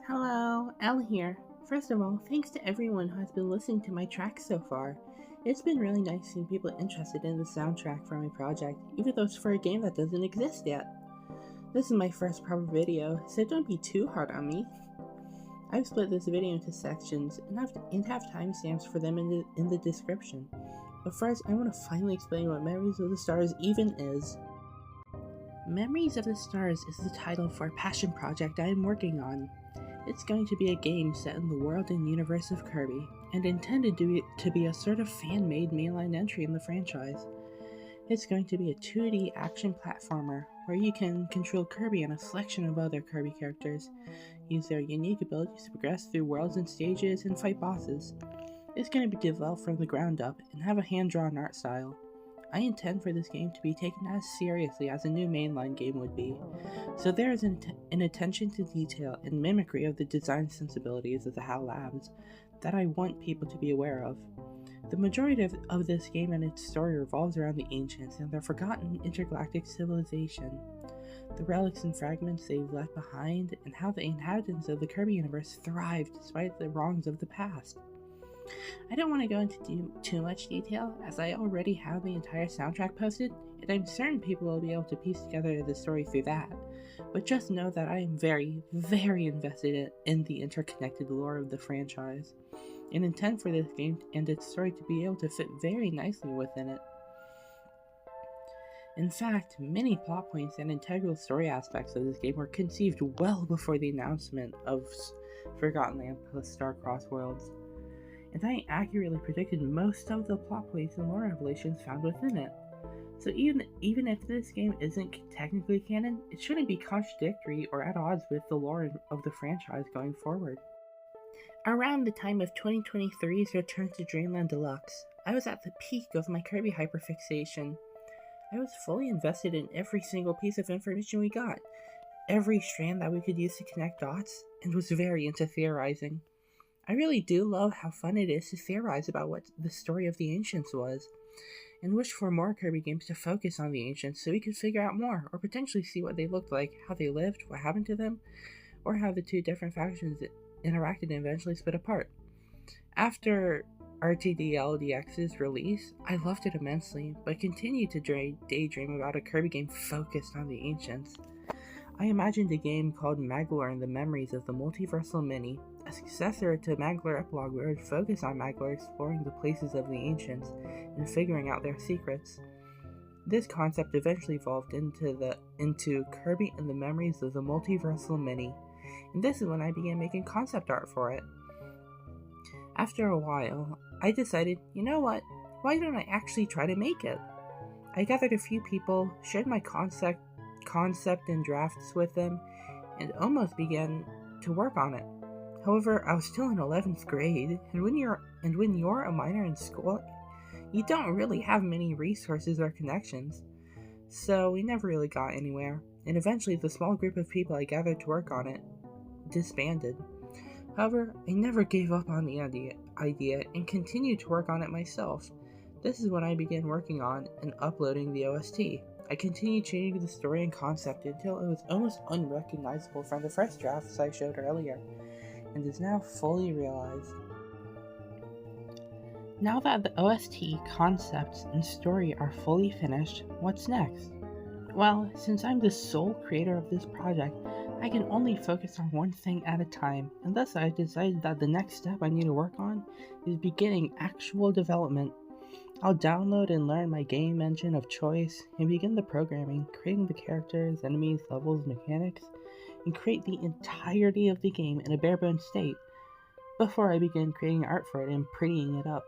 Hello, Elle here. First of all, thanks to everyone who has been listening to my tracks so far. It's been really nice seeing people interested in the soundtrack for my project, even though it's for a game that doesn't exist yet. This is my first proper video, so don't be too hard on me. I've split this video into sections and have timestamps for them in the description. But first, I want to finally explain what Memories of the Stars even is. Memories of the Stars is the title for a passion project I am working on. It's going to be a game set in the world and universe of Kirby, and intended to be a sort of fan-made mainline entry in the franchise. It's going to be a 2D action platformer, where you can control Kirby and a selection of other Kirby characters, use their unique abilities to progress through worlds and stages, and fight bosses. It's going to be developed from the ground up, and have a hand-drawn art style. I intend for this game to be taken as seriously as a new mainline game would be, so there is an attention to detail and mimicry of the design sensibilities of the HAL Labs that I want people to be aware of. The majority of this game and its story revolves around the Ancients and their forgotten intergalactic civilization, the relics and fragments they've left behind, and how the inhabitants of the Kirby universe thrived despite the wrongs of the past. I don't want to go into too much detail, as I already have the entire soundtrack posted, and I'm certain people will be able to piece together the story through that, but just know that I am very, very invested in the interconnected lore of the franchise, and intend for this game and its story to be able to fit very nicely within it. In fact, many plot points and integral story aspects of this game were conceived well before the announcement of Forgotten Land plus Star-Crossed Worlds, and I accurately predicted most of the plot points and lore revelations found within it. So even if this game isn't technically canon, it shouldn't be contradictory or at odds with the lore of the franchise going forward. Around the time of 2023's Return to Dreamland Deluxe, I was at the peak of my Kirby hyperfixation. I was fully invested in every single piece of information we got, every strand that we could use to connect dots, and was very into theorizing. I really do love how fun it is to theorize about what the story of the Ancients was, and wish for more Kirby games to focus on the Ancients so we could figure out more, or potentially see what they looked like, how they lived, what happened to them, or how the two different factions interacted and eventually split apart. After RTDLDX's release, I loved it immensely, but continued to daydream about a Kirby game focused on the Ancients. I imagined a game called Magloire and the Memories of the Multiversal Mini, a successor to Magloire Epilogue where it would focus on Magloire exploring the places of the Ancients and figuring out their secrets. This concept eventually evolved into Kirby and the Memories of the Multiversal Mini, and this is when I began making concept art for it. After a while, I decided, you know what, why don't I actually try to make it? I gathered a few people, shared my concept and drafts with them, and almost began to work on it. However, I was still in 11th grade, and when you're a minor in school, you don't really have many resources or connections, so we never really got anywhere, and eventually the small group of people I gathered to work on it disbanded. However, I never gave up on the idea and continued to work on it myself. This is when I began working on and uploading the OST. I continued changing the story and concept until it was almost unrecognizable from the first drafts I showed earlier, and is now fully realized. Now that the OST, concepts, and story are fully finished, what's next? Well, since I'm the sole creator of this project, I can only focus on one thing at a time, and thus I decided that the next step I need to work on is beginning actual development. I'll download and learn my game engine of choice and begin the programming, creating the characters, enemies, levels, mechanics, and create the entirety of the game in a bare-bones state before I begin creating art for it and prettying it up.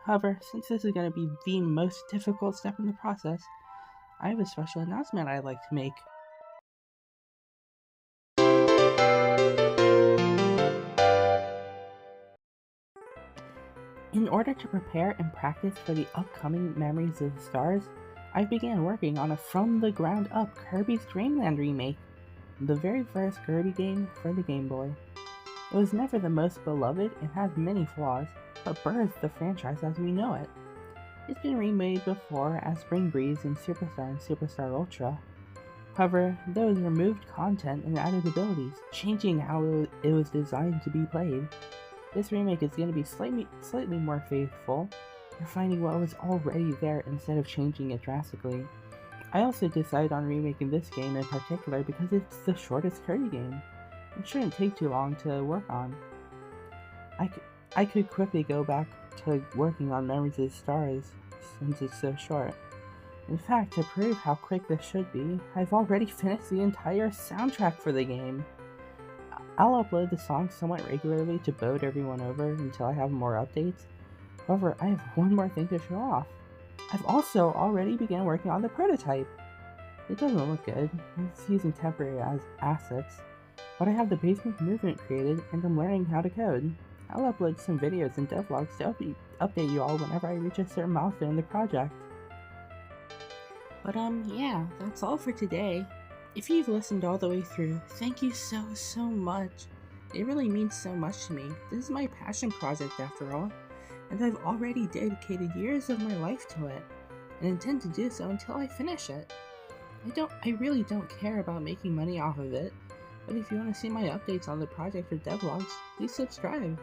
However, since this is going to be the most difficult step in the process, I have a special announcement I'd like to make. In order to prepare and practice for the upcoming Memories of the Stars, I began working on a from-the-ground-up Kirby's Dream Land remake, the very first Kirby game for the Game Boy. It was never the most beloved and has many flaws, but birthed the franchise as we know it. It's been remade before as Spring Breeze and Superstar Ultra, However, there was removed content and added abilities, changing how it was designed to be played. This remake is going to be slightly more faithful, refining what was already there instead of changing it drastically. I also decided on remaking this game in particular because it's the shortest Kirby game. It shouldn't take too long to work on. I could quickly go back to working on Memories of the Stars since it's so short. In fact, to prove how quick this should be, I've already finished the entire soundtrack for the game. I'll upload the songs somewhat regularly to boat everyone over until I have more updates. However, I have one more thing to show off. I've also already begun working on the prototype. It doesn't look good, it's using temporary assets, but I have the basic movement created and I'm learning how to code. I'll upload some videos and devlogs to update you all whenever I reach a certain milestone in the project. But yeah, that's all for today. If you've listened all the way through, thank you so much. It really means so much to me. This is my passion project after all, and I've already dedicated years of my life to it, and intend to do so until I finish it. I really don't care about making money off of it, but if you want to see my updates on the project or devlogs, please subscribe.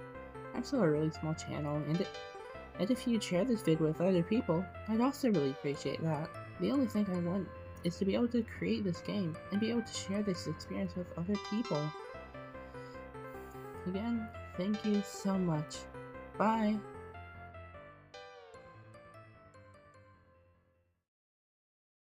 I'm still a really small channel, and if you'd share this vid with other people, I'd also really appreciate that. The only thing I want is to be able to create this game and be able to share this experience with other people. Again, thank you so much. Bye!